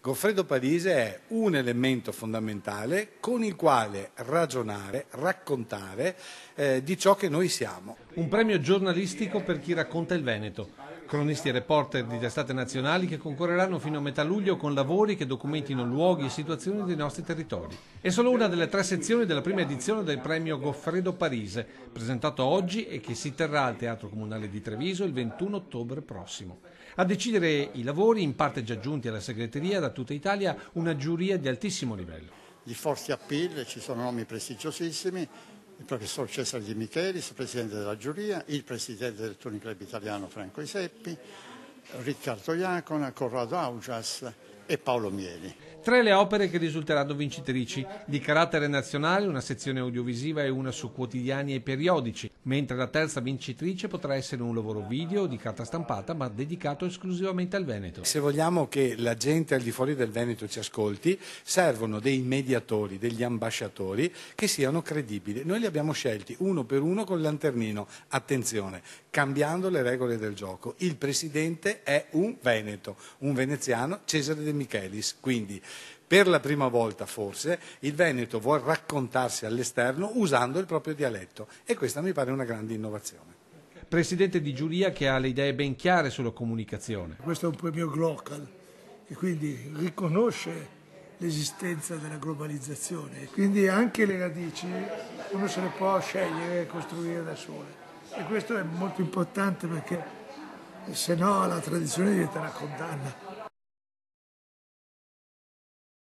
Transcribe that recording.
Goffredo Parise è un elemento fondamentale con il quale ragionare, raccontare di ciò che noi siamo. Un premio giornalistico per chi racconta il Veneto. Cronisti e reporter di testate nazionali che concorreranno fino a metà luglio con lavori che documentino luoghi e situazioni dei nostri territori. È solo una delle 3 sezioni della prima edizione del premio Goffredo Parise, presentato oggi e che si terrà al Teatro Comunale di Treviso il 21 ottobre prossimo. A decidere i lavori, in parte già giunti alla segreteria da tutta Italia, una giuria di altissimo livello. Di forti appeal, ci sono nomi prestigiosissimi, il professor Cesare Di Michelis, presidente della giuria, il presidente del Touring Club Italiano Franco Iseppi, Riccardo Iacona, Corrado Augias e Paolo Mieli. 3 le opere che risulteranno vincitrici, di carattere nazionale, una sezione audiovisiva e una su quotidiani e periodici, mentre la terza vincitrice potrà essere un lavoro video di carta stampata ma dedicato esclusivamente al Veneto. Se vogliamo che la gente al di fuori del Veneto ci ascolti, servono dei mediatori, degli ambasciatori che siano credibili. Noi li abbiamo scelti uno per uno col lanternino, attenzione, cambiando le regole del gioco. Il presidente è un veneto, un veneziano, Cesare De Michelis, quindi per la prima volta forse il Veneto vuol raccontarsi all'esterno usando il proprio dialetto e questa mi pare una grande innovazione. Presidente di giuria che ha le idee ben chiare sulla comunicazione. Questo è un premio Glocal e quindi riconosce l'esistenza della globalizzazione, quindi anche le radici uno se le può scegliere e costruire da sole e questo è molto importante perché se no la tradizione diventa una condanna.